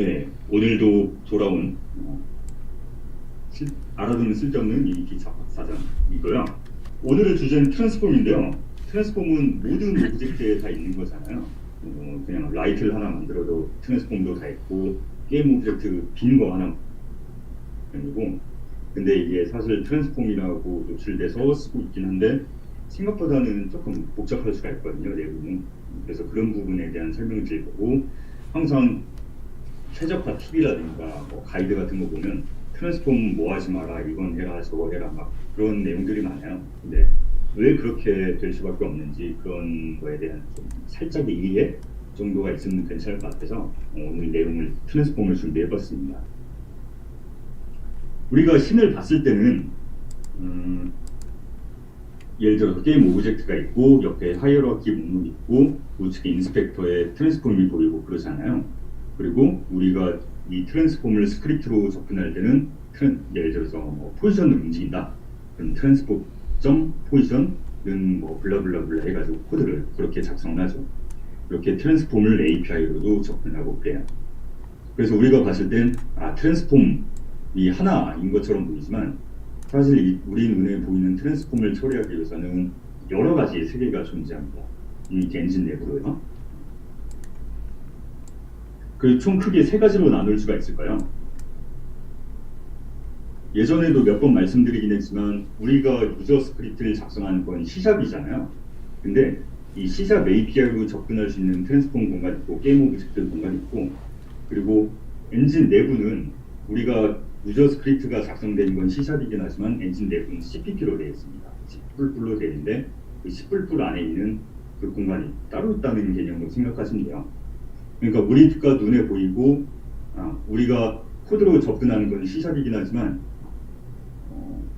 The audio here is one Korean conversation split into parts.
네, 오늘도 돌아온 알아두면 쓸데없는 유니티 사전이고요. 오늘의 주제는 트랜스폼인데요. 트랜스폼은 모든 오브젝트에 다 있는 거잖아요. 그냥 라이트를 하나 만들어도 트랜스폼도 다 있고 게임 오브젝트 빈 거 하나 아니고, 근데 이게 사실 트랜스폼이라고 노출돼서 쓰고 있긴 한데 생각보다는 조금 복잡할 수가 있거든요, 내부는. 그래서 그런 부분에 대한 설명을 드릴 거고, 항상 최적화 팁이라든가 뭐 가이드 같은 거 보면 트랜스폼 뭐 하지 마라, 이건 해라, 저거 해라, 막 그런 내용들이 많아요. 근데 왜 그렇게 될 수밖에 없는지, 그런 거에 대한 좀 살짝의 이해 정도가 있으면 괜찮을 것 같아서 오늘 내용을 트랜스폼을 준비해봤습니다. 우리가 신을 봤을 때는 예를 들어서 게임 오브젝트가 있고 옆에 하이어라키 목록이 있고 우측에 인스펙터에 트랜스폼이 보이고 그러잖아요. 그리고 우리가 이 트랜스폼을 스크립트로 접근할 때는 예를 들어서 뭐 포지션을 움직인다. 그럼 트랜스폼 점 포지션은 뭐 블라블라블라 해가지고 코드를 그렇게 작성을 하죠. 이렇게 트랜스폼을 API로도 접근하고 그래요. 그래서 우리가 봤을 땐 트랜스폼이 하나인 것처럼 보이지만 사실 우리 눈에 보이는 트랜스폼을 처리하기 위해서는 여러 가지 세계가 존재합니다. 유니티 엔진 내부로요. 그 총 크게 세 가지로 나눌 수가 있을까요? 예전에도 몇 번 말씀드리긴 했지만 우리가 유저 스크립트를 작성하는 건 C샵이잖아요. 근데 이 C샵 API로 접근할 수 있는 트랜스폼 공간이 있고 게임 오브젝트 공간이 있고, 그리고 엔진 내부는 우리가 유저 스크립트가 작성된 건 C샵이긴 하지만 엔진 내부는 CPP로 되어 있습니다. C++로 되어 있는데 그 C++ 안에 있는 그 공간이 따로 있다는 개념으로 생각하시면 돼요. 그러니까 우리가 눈에 보이고 우리가 코드로 접근하는 건 C샵이긴 하지만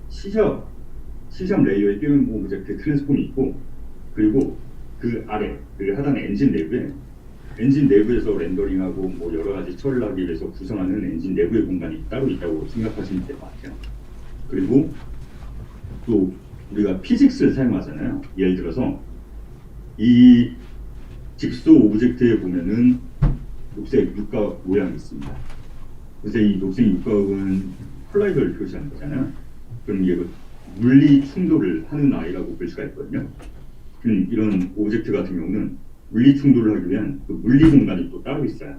C샵 레이어에 게임 오브젝트 트랜스폼이 있고, 그리고 그 아래 그 하단의 엔진 내부에서 렌더링하고 뭐 여러 가지 처리를 하기 위해서 구성하는 엔진 내부의 공간이 따로 있다고 생각하시면 될 것 같아요. 그리고 또 우리가 피직스를 사용하잖아요. 예를 들어서 이 직소 오브젝트에 보면은 녹색 육각 모양이 있습니다. 그래서 이 녹색 육각은 콜라이더를 표시하는 거잖아요. 그럼 이게 물리 충돌을 하는 아이라고 볼 수가 있거든요. 이런 오브젝트 같은 경우는 물리 충돌을 하기 위한 그 물리 공간이 또 따로 있어요.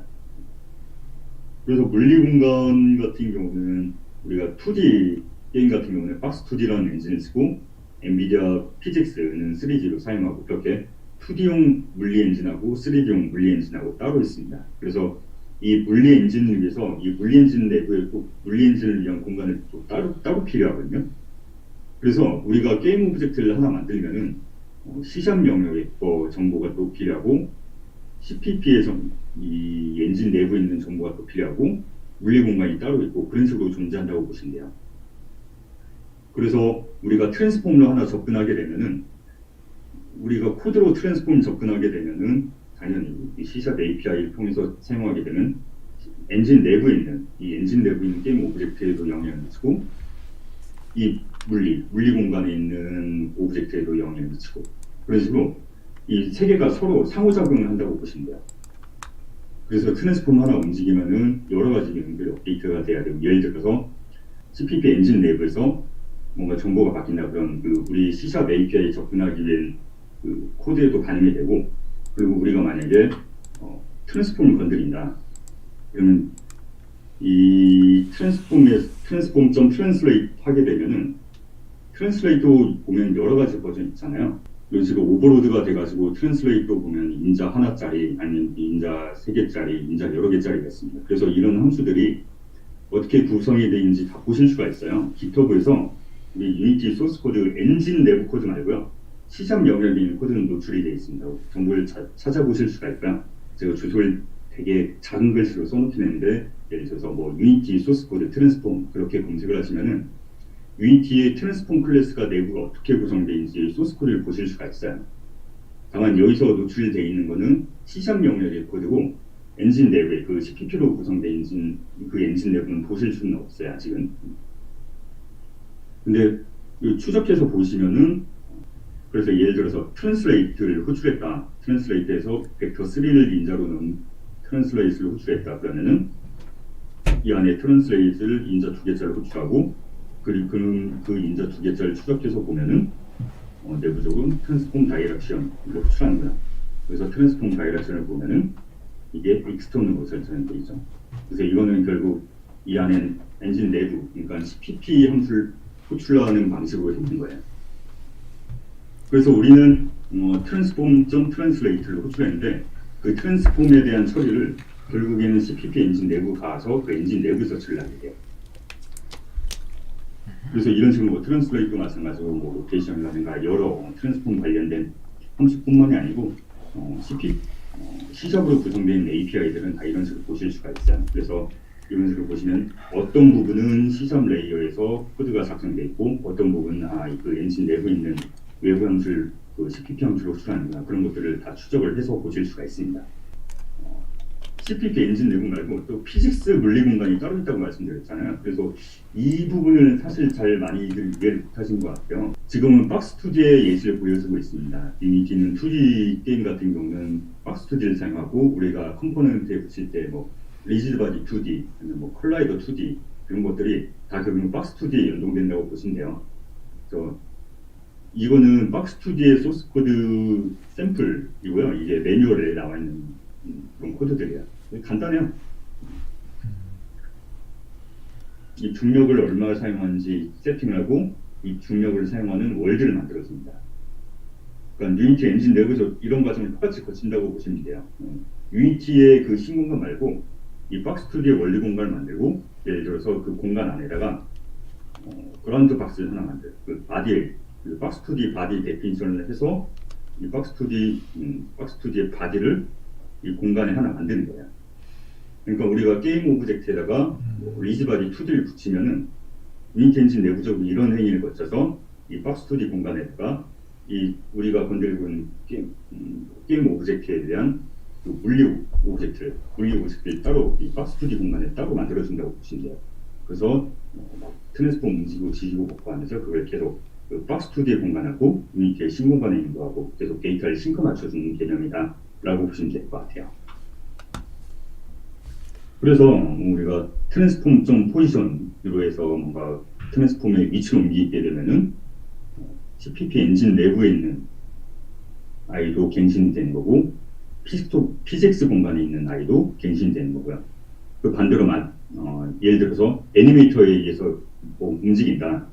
그래서 물리 공간 같은 경우는 우리가 2D 게임 같은 경우는 박스2D라는 엔진을 쓰고 엔비디아 피직스는 3D로 사용하고, 그렇게 2D용 물리 엔진하고 3D용 물리 엔진하고 따로 있습니다. 그래서 이 물리 엔진을 위해서 이 물리 엔진 내부에 또 물리 엔진을 위한 공간을 또 따로 필요하거든요. 그래서 우리가 게임 오브젝트를 하나 만들면은 C샵 명령의 정보가 또 필요하고, CPP의 이 엔진 내부에 있는 정보가 또 필요하고, 물리 공간이 따로 있고, 그런 식으로 존재한다고 보시면 돼요. 그래서 우리가 트랜스폼으로 하나 접근하게 되면은, 우리가 코드로 트랜스폼 접근하게 되면은 당연히 이 C샵 API를 통해서 사용하게 되면 엔진 내부에 있는 게임 오브젝트에도 영향을 미치고, 이 물리 공간에 있는 오브젝트에도 영향을 미치고, 그런 식으로 이 세 개가 서로 상호작용을 한다고 보시면 돼요. 그래서 트랜스폼 하나 움직이면은 여러 가지 기능들이 업데이트가 돼야 되고, 예를 들어서 CPP 엔진 내부에서 뭔가 정보가 바뀐다 그러면 우리 C샵 API 접근하기 위한 그 코드에도 반영이 되고, 그리고 우리가 만약에 트랜스폼을 건드린다 그러면 이 트랜스폼.translate 하게 되면은 트랜슬레이트도 보면 여러 가지 버전 있잖아요. 이런 식으로 오버로드가 돼가지고 트랜슬레이트도 보면 인자 하나짜리 아니면 인자 3개짜리, 인자 여러 개짜리가 있습니다. 그래서 이런 함수들이 어떻게 구성이 되는지 다 보실 수가 있어요. GitHub에서 우리 유니티 소스 코드 엔진 내부 코드 말고요, C샵 영역에 있는 코드는 노출이 되어 있습니다. 정보를 찾아보실 수가 있고요. 제가 주소를 되게 작은 글씨로 써놓긴 했는데, 예를 들어서 뭐 유니티 소스 코드 트랜스폼 그렇게 검색을 하시면은 유니티의 트랜스폼 클래스가 내부가 어떻게 구성되어 있는지 소스 코드를 보실 수가 있어요. 다만 여기서 노출되어 있는 거는 C샵 영역의 코드고, 엔진 내부에 그 CPP로 구성된 그 엔진 내부는 보실 수는 없어요, 아직은. 근데 추적해서 보시면은, 그래서 예를 들어서 트랜슬레이트를 호출했다. 트랜슬레이트에서 벡터 3를 인자로 넣은 트랜슬레이트를 호출했다. 그러면은 이 안에 트랜슬레이트를 인자 두 개짜리 호출하고 그리고 그 인자 두 개짜리 추적해서 보면은 내부적으로 트랜스폼 다이렉션을 호출하는 거야. 그래서 트랜스폼 다이렉션을 보면은 이게 익스터널로 설정되어 있죠. 그래서 이거는 결국 이 안에 엔진 내부, 그러니까 CPP 함수를 호출하는 방식으로 생긴 거예요. 그래서 우리는 트랜스폼 점 트랜슬레이트를 호출했는데 그 트랜스폼에 대한 처리를 결국에는 CPP 엔진 내부 가서 그 엔진 내부에서 처리를 하게 돼요. 그래서 이런 식으로 뭐 트랜슬레이트도 마찬가지로 뭐 로테이션이라든가 여러 트랜스폼 관련된 함수뿐만이 아니고 C샵으로 구성된 API들은 다 이런 식으로 보실 수가 있어요. 그래서 이런 식으로 보시면 어떤 부분은 C샵 레이어에서 코드가 작성되어 있고 어떤 부분은 그 엔진 내부에 있는 외부 함수를 그 CPP 함수로 호출하는구나, 그런 것들을 다 추적을 해서 보실 수가 있습니다. CPP 엔진 내부 말고 또 피직스 물리 공간이 따로 있다고 말씀드렸잖아요. 그래서 이 부분을 사실 잘 많이들 이해를 못하신 것 같아요. 지금은 박스2D의 예시를 보여주고 있습니다. 유니티는 2D 게임 같은 경우는 박스2D를 사용하고 우리가 컴포넌트에 붙일 때 뭐 리지드 바디 2D, 뭐 컬라이더 2D 그런 것들이 다 결국은 박스2D에 연동된다고 보시면 돼요. 그래서 이거는 박스2D의 소스 코드 샘플이고요. 이게 매뉴얼에 나와 있는 그런 코드들이에요. 간단해요. 이 중력을 얼마 사용하는지 세팅을 하고 이 중력을 사용하는 월드를 만들어줍니다. 그러니까 유니티 엔진 내부에서 이런 과정을 똑같이 거친다고 보시면 돼요. 유니티의 그 신공간 말고 이 박스2D의 원리 공간을 만들고 예를 들어서 그 공간 안에다가 그라운드 박스를 하나 만들어요. 그 바디에 그 박스2D 바디 데피니션을 해서 이 박스2D의 바디를 이 공간에 하나 만드는 거예요. 그러니까 우리가 게임 오브젝트에다가 리지바디 2D를 붙이면은 유니티 엔진 내부적으로 이런 행위를 거쳐서 이 박스2D 공간에다가 이 우리가 건드리고 있는 게임 오브젝트에 대한 그 물리 오브젝트를 따로 이 박스2D 공간에 따로 만들어준다고 보시면 돼요. 그래서 트랜스폼 움직이고 지지고 먹고 하면서 그걸 계속 그 박스2D의 공간하고 유니티의 신공간에 있는 거하고 계속 데이터를 싱크 맞춰주는 개념이다 라고 보시면 될 것 같아요. 그래서 우리가 트랜스폼 점 포지션으로 해서 뭔가 트랜스폼의 위치를 옮기게 되면은 CPP 엔진 내부에 있는 아이도 갱신이 되는 거고 피직스 공간에 있는 아이도 갱신이 되는 거고요. 그 반대로 예를 들어서 애니메이터에 의해서 뭐 움직인다.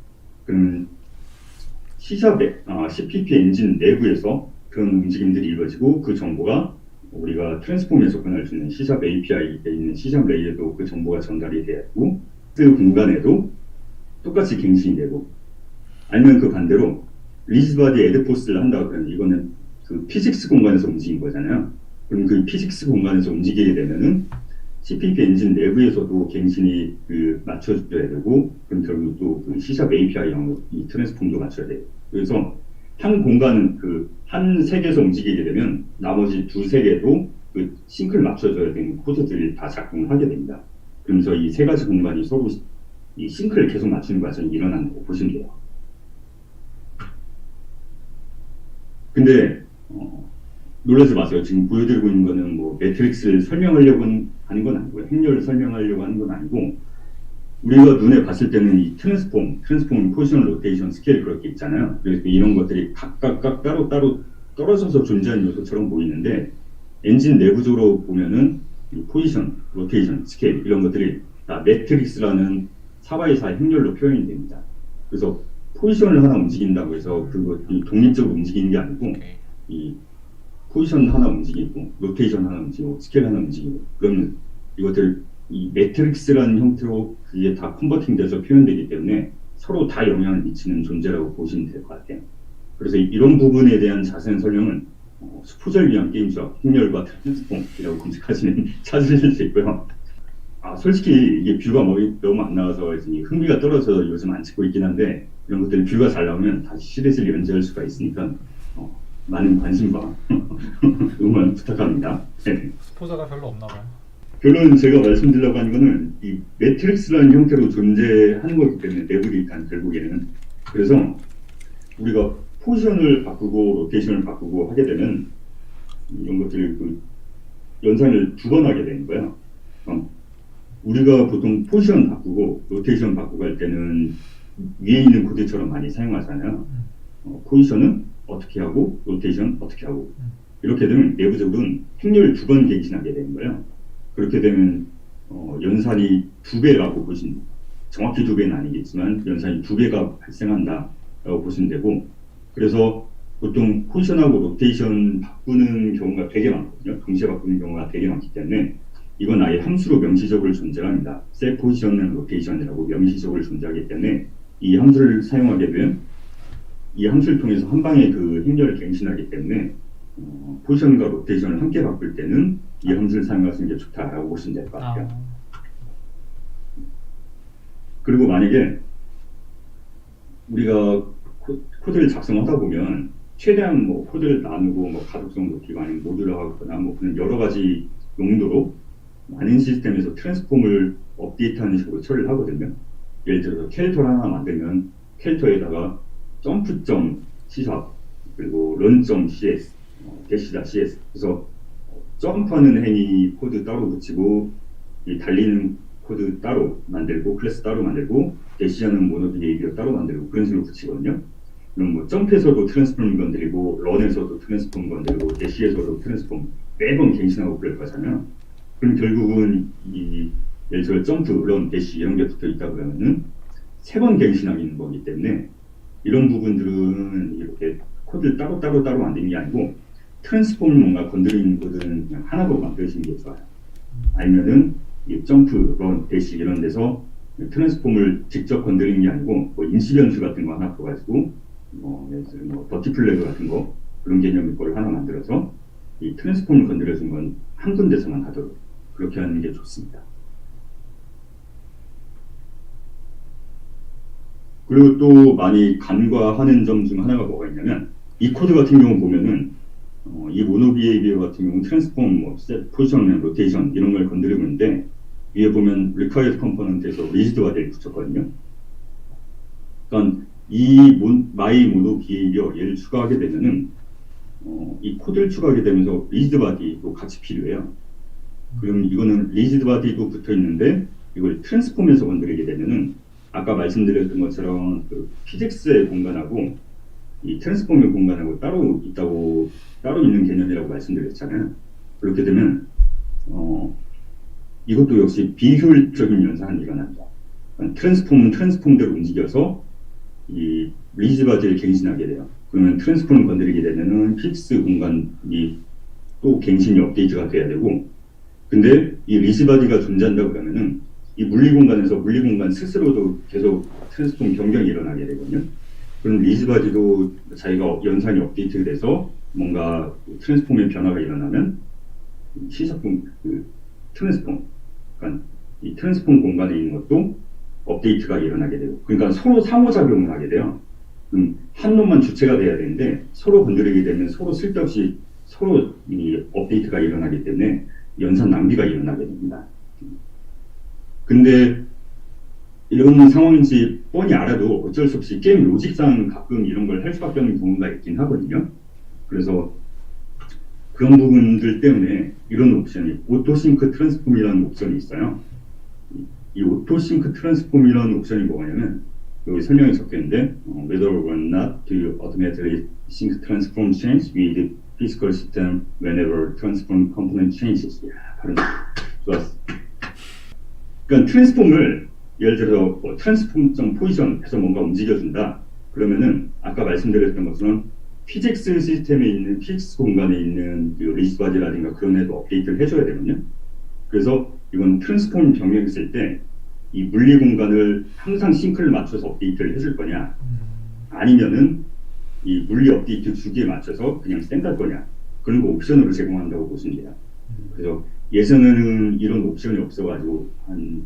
그러면 CPP 엔진 내부에서 그런 움직임들이 이루어지고 그 정보가 우리가 트랜스폼에서 보낼 수 있는 C샵 API에 있는 C샵 레이어도 그 정보가 전달이 되고 그 공간에도 똑같이 갱신이 되고, 아니면 그 반대로 리지바디 에드포스를 한다 그러면 이거는 그 피직스 공간에서 움직인 거잖아요. 그럼 그 피직스 공간에서 움직이게 되면은 CPP 엔진 내부에서도 갱신이 맞춰줘야 되고, 그럼 결국 또 그 C샵 API랑 이 트랜스폼도 맞춰야 돼요. 그래서 한 공간 한 색에서 움직이게 되면 나머지 두 색에도 그 싱크를 맞춰줘야 되는 코드들이 다 작동을 하게 됩니다. 그러면서 이 세 가지 공간이 서로 이 싱크를 계속 맞추는 과정이 일어난다고 보시면 돼요. 근데 놀라지 마세요. 지금 보여드리고 있는 거는 뭐 매트릭스를 설명하려고 하는 건 아니고요. 행렬을 설명하려고 하는 건 아니고, 우리가 눈에 봤을 때는 이 트랜스폼, 포지션, 로테이션, 스케일 그렇게 있잖아요. 그래서 이런 것들이 각각 따로 떨어져서 존재하는 요소처럼 보이는데, 엔진 내부적으로 보면은 이 포지션, 로테이션, 스케일 이런 것들이 다 매트릭스라는 4x4 행렬로 표현이 됩니다. 그래서 포지션을 하나 움직인다고 해서 이 독립적으로 움직이는 게 아니고 이 포지션 하나 움직이고 로테이션 하나 움직이고 스케일 하나 움직이고, 그러면 이것들 이 매트릭스라는 형태로 그게 다 컨버팅돼서 표현되기 때문에 서로 다 영향을 미치는 존재라고 보시면 될 것 같아요. 그래서 이런 부분에 대한 자세한 설명은 수포자를 위한 게임 수학, 행렬과 트랜스폼이라고 검색하시면 찾으실 수 있고요. 솔직히 이게 뷰가 너무 안 나와서 흥미가 떨어져서 요즘 안 찍고 있긴 한데, 이런 것들이 뷰가 잘 나오면 다시 시리즈를 연재할 수가 있으니까 많은 관심과 응원 부탁합니다. 네. 스포자가 별로 없나 봐요. 결론 제가 말씀드리려고 하는 거는 이 매트릭스라는 형태로 존재하는 거기 때문에 내부 데이터는 결국에는, 그래서 우리가 포지션을 바꾸고 로테이션을 바꾸고 하게 되면 이런 것들을 연산을 두 번 하게 되는 거예요. 우리가 보통 포지션 바꾸고 로테이션 바꾸고 할 때는 위에 있는 코드처럼 많이 사용하잖아요. 포지션은 어떻게 하고 로테이션 어떻게 하고 이렇게 되면 내부적으로는 행렬 2번 갱신하게 되는 거예요. 그렇게 되면 연산이 2배라고 보시면 정확히 2배는 아니겠지만 연산이 2배가 발생한다라고 보시면 되고 그래서 보통 포지션하고 로테이션 바꾸는 경우가 되게 많거든요. 동시에 바꾸는 경우가 되게 많기 때문에 이건 아예 함수로 명시적으로 존재합니다. 셀 포지션은 로테이션이라고 명시적으로 존재하기 때문에 이 함수를 사용하게 되면 이 함수를 통해서 한 방에 그 행렬을 갱신하기 때문에 포지션과 로테이션을 함께 바꿀 때는 이 함수를 사용하시는 게 좋다라고 보시면 될 것 같아요. 그리고 만약에 우리가 코드를 작성하다 보면 최대한 뭐 코드를 나누고 뭐 가독성 높이가 아닌 모듈화하거나 뭐 그런 여러 가지 용도로 많은 시스템에서 트랜스폼을 업데이트하는 식으로 처리를 하거든요. 예를 들어서 캐릭터를 하나 만들면 캐릭터에다가 점프.c# 그리고 run.cs -cs 그래서 점프하는 행위 코드 따로 붙이고 이 달리는 코드 따로 만들고 클래스 따로 만들고 대시하는 모노 비헤이비어 따로 만들고 그런 식으로 붙이거든요. 그럼 뭐 점프에서도 트랜스폼 건드리고 런에서도 트랜스폼 건드리고 대시에서도 트랜스폼 매번 갱신하고 그럴 거잖아요. 그럼 결국은 이 예를 들어 점프, 런, 대시 이런 게 붙어 있다 그러면은 3번 갱신하는 거기 때문에 이런 부분들은 이렇게 코드를 따로 만드는 게 아니고 트랜스폼을 뭔가 건드리는 코드는 그냥 하나로 만드시는 게 좋아요. 아니면은 이 점프, 런, 대시 이런 데서 트랜스폼을 직접 건드리는 게 아니고 뭐 인시던트 같은 거 하나 써가지고 예를 들어 뭐 더티 플래그 같은 거 그런 개념의 거를 하나 만들어서 이 트랜스폼을 건드려준 건 한 군데서만 하도록 그렇게 하는 게 좋습니다. 그리고 또 많이 간과하는 점 중 하나가 뭐가 있냐면 이 코드 같은 경우 보면은 이 모노 비헤이비어 같은 경우 트랜스폼, 뭐 셋, 포지션, 로테이션 이런 걸 건드리고 있는데 위에 보면 required component에서 rigidbody를 붙였거든요. 그러니까 이 마이 모노 비헤이비어 얘를 추가하게 되면은 이 코드를 추가하게 되면서 rigidbody도 같이 필요해요. 그럼 이거는 rigidbody도 붙어 있는데 이걸 트랜스폼에서 건드리게 되면은 아까 말씀드렸던 것처럼 그 피직스의 공간하고 이 트랜스폼의 공간하고 따로 있는 개념이라고 말씀드렸잖아요. 그렇게 되면 이것도 역시 비효율적인 연산이 일어납니다. 트랜스폼은 트랜스폼대로 움직여서 이 리지바디를 갱신하게 돼요. 그러면 트랜스폼을 건드리게 되면은 픽스 공간이 또 갱신이 업데이트가 돼야 되고, 근데 이 리지바디가 존재한다고 그러면은 이 물리 공간에서 물리 공간 스스로도 계속 트랜스폼 변경이 일어나게 되거든요. 그럼 리지바디도 자기가 연산이 업데이트돼서 뭔가 트랜스폼의 변화가 일어나면 시작품 트랜스폼, 그러니까 이 트랜스폼 공간에 있는 것도 업데이트가 일어나게 되고, 그러니까 서로 상호작용을 하게 돼요. 한 놈만 주체가 돼야 되는데 서로 건드리게 되면 서로 쓸데없이 서로 이 업데이트가 일어나기 때문에 연산 낭비가 일어나게 됩니다. 근데 이런 상황인지 뻔히 알아도 어쩔 수 없이 게임 로직상 가끔 이런 걸 할 수밖에 없는 경우가 있긴 하거든요. 그래서 그런 부분들 때문에 이런 옵션이 오토싱크 트랜스폼이라는 옵션이 있어요. 이 오토싱크 트랜스폼이라는 옵션이 뭐냐면 여기 설명이 적혀있는데 whether or not to automatically sync transform change with physical system whenever transform component changes. 발음 좋았어. 그러니까 트랜스폼을 예를 들어서 뭐 트랜스폼 포지션 해서 뭔가 움직여준다. 그러면은 아까 말씀드렸던 것처럼 피직스 시스템에 있는 피직스 공간에 있는 리지바디라든가 그런 애도 업데이트를 해줘야 되거든요. 그래서 이건 트랜스폼 변경했을 때 이 물리 공간을 항상 싱크를 맞춰서 업데이트를 해줄 거냐, 아니면은 이 물리 업데이트 주기에 맞춰서 그냥 스탠다드 거냐, 그런 거 옵션으로 제공한다고 보시면 돼요. 그래서 예전에는 이런 옵션이 없어가지고 한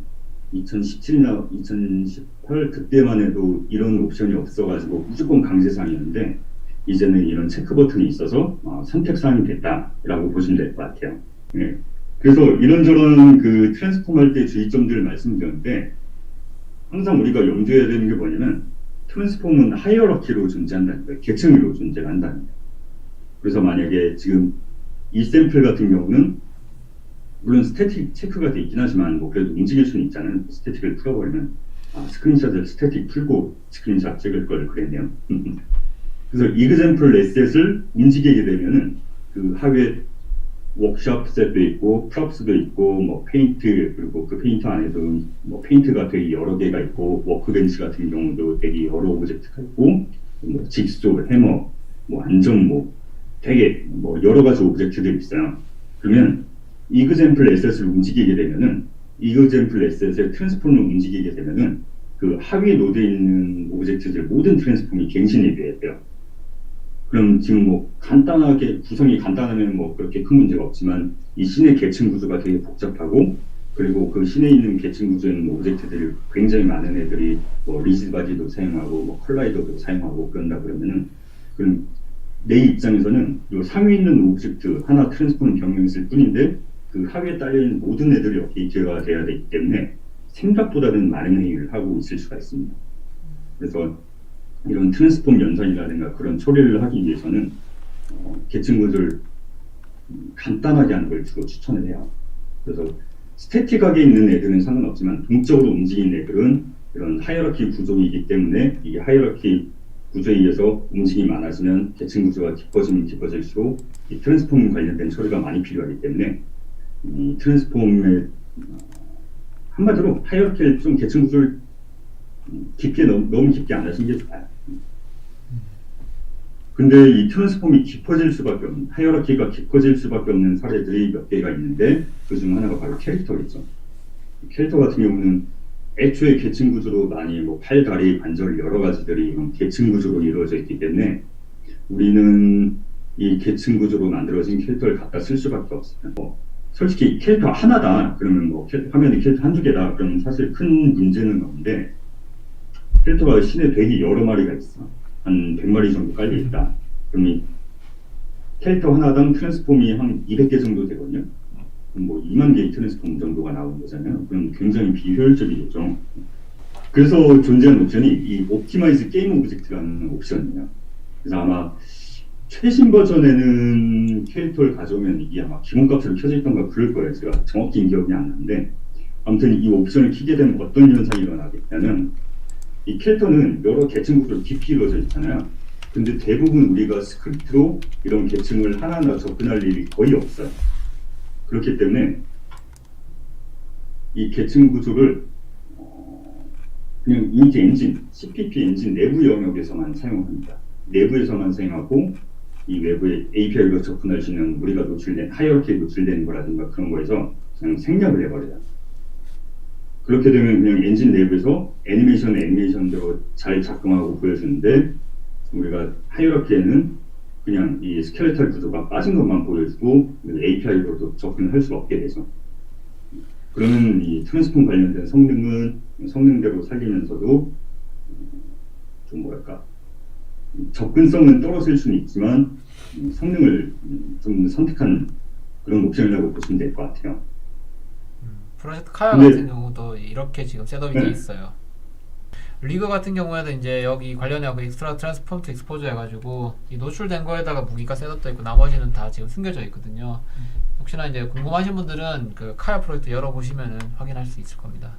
2017년, 2018 그때만 해도 이런 옵션이 없어가지고 무조건 강제사항이었는데 이제는 이런 체크 버튼이 있어서 선택사항이 됐다라고 보시면 될 것 같아요. 네. 그래서 이런저런 그 트랜스폼 할 때 주의점들을 말씀드렸는데 항상 우리가 염두해야 되는 게 뭐냐면 트랜스폼은 하이어러키로 존재한다는 거예요. 계층으로 존재한다는 거예요. 그래서 만약에 지금 이 샘플 같은 경우는 물론 스태틱 체크가 돼 있긴 하지만 뭐 그래도 움직일 수는 있잖아요. 스태틱을 풀어버리면 스크린샷을 스태틱 풀고 스크린샷 찍을 걸 그랬네요. 그래서 이그젠플 에셋을 움직이게 되면은 그 하위에 워크샵 셋도 있고 프롭스도 있고 뭐 페인트, 그리고 그 페인트 안에도 뭐 페인트가 되게 여러 개가 있고 워크벤치 같은 경우도 되게 여러 오브젝트가 있고 뭐 직소, 해머, 뭐 안전모, 되게 뭐 여러 가지 오브젝트들이 있어요. 그러면 이그젠플 에셋을 움직이게 되면은 이그젠플 에셋의 트랜스폼을 움직이게 되면은 그 하위 노드에 있는 오브젝트들 모든 트랜스폼이 갱신이 돼야 돼요. 그럼 지금 뭐 간단하게 구성이 간단하면 뭐 그렇게 큰 문제가 없지만 이 씬의 계층 구조가 되게 복잡하고, 그리고 그 씬에 있는 계층 구조에 있는 오브젝트들이 굉장히 많은 애들이 뭐 리지드 바디도 사용하고 뭐 컬라이더도 사용하고 그런다 그러면은, 그럼 내 입장에서는 요 상위에 있는 오브젝트 하나 트랜스폼 경영했을 뿐인데 그 하위에 딸려있는 모든 애들이 업데이트가 돼야 되기 때문에 생각보다는 많은 회의를 하고 있을 수가 있습니다. 그래서 이런 트랜스폼 연산이라든가 그런 처리를 하기 위해서는 계층 구조를 간단하게 하는 걸 주로 추천을 해요. 그래서 스태틱하게 있는 애들은 상관없지만 동적으로 움직이는 애들은 이런 하이어라키 구조이기 때문에 이 하이어라키 구조에 의해서 움직임이 많아지면 계층 구조가 깊어지면 깊어질수록 이 트랜스폼 관련된 처리가 많이 필요하기 때문에 이 트랜스폼의 한마디로 하이어라키를 좀 계층 구조를 깊게 너무 깊게 안 하시는 게 좋아요. 근데 이 트랜스폼이 깊어질 수밖에 없는, 하이어라키가 깊어질 수밖에 없는 사례들이 몇 개가 있는데 그 중 하나가 바로 캐릭터겠죠. 캐릭터 같은 경우는 애초에 계층 구조로 많이 뭐 팔, 다리, 관절 여러 가지들이 이런 계층 구조로 이루어져 있기 때문에 우리는 이 계층 구조로 만들어진 캐릭터를 갖다 쓸 수밖에 없어요. 솔직히 캐릭터 하나다 그러면 뭐 화면에 캐릭터 한두 개다 그러면 사실 큰 문제는 없는데, 캐릭터가 씬에 되게 여러 마리가 있어. 한 100마리 정도 깔려 있다. 그러면 캐릭터 하나당 트랜스폼이 한 200개 정도 되거든요. 그럼 뭐 2만 개의 트랜스폼 정도가 나오는 거잖아요. 그럼 굉장히 비효율적이겠죠. 그래서 존재하는 옵션이 이 옵티마이즈 게임 오브젝트라는 옵션이에요. 그래서 아마 최신 버전에는 캐릭터를 가져오면 이게 아마 기본값으로 켜져 있던가 그럴 거예요. 제가 정확히 기억이 안 나는데, 아무튼 이 옵션을 키게 되면 어떤 현상이 일어나겠냐면, 이 캐릭터는 여러 계층 구조로 깊이 이루어져 있잖아요. 근데 대부분 우리가 스크립트로 이런 계층을 하나하나 접근할 일이 거의 없어요. 그렇기 때문에 이 계층 구조를 그냥 인지 엔진, CPP 엔진 내부 영역에서만 사용합니다. 내부에서만 사용하고 이 외부에 API로 접근할 수 있는 우리가 노출된 하이어라키에 노출된 거라든가 그런 거에서 그냥 생략을 해버려요. 그렇게 되면 그냥 엔진 내부에서 애니메이션대로 잘 작동하고 보여주는데, 우리가 하이어라키에는 그냥 이 스켈레탈 구조가 빠진 것만 보여주고 API로도 접근할 수가 없게 되죠. 그러면 이 트랜스폼 관련된 성능은 성능대로 살리면서도 좀 뭐랄까 접근성은 떨어질 수는 있지만 성능을 좀 선택한 그런 옵션이라고 보시면 될 것 같아요. 프로젝트 카야 같은 경우도 이렇게 지금 셋업이 돼 있어요. 리그 같은 경우에도 이제 여기 관련해서 익스트라 트랜스폼 투 익스포저 해가지고 이 노출된 거에다가 무기가 셋업되어 있고 나머지는 다 지금 숨겨져 있거든요. 혹시나 이제 궁금하신 분들은 그 카야 프로젝트 열어보시면은 확인할 수 있을 겁니다.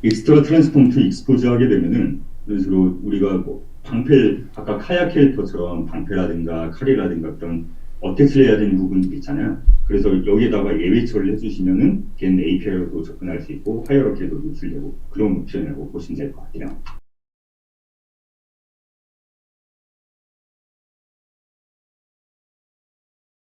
익스트라 트랜스폼 투 익스포저 하게 되면은 이런 식으로 우리가 뭐 방패, 아까 카야 캐릭터처럼 방패라든가 칼이라든가 그런 어택을 해야 되는 부분들이 있잖아요. 그래서 여기에다가 예외 처리를 해주시면은 걔는 API로도 접근할 수 있고 하이어라키에도 노출되고 그런 옵션이라고 보시면 될 것 같아요.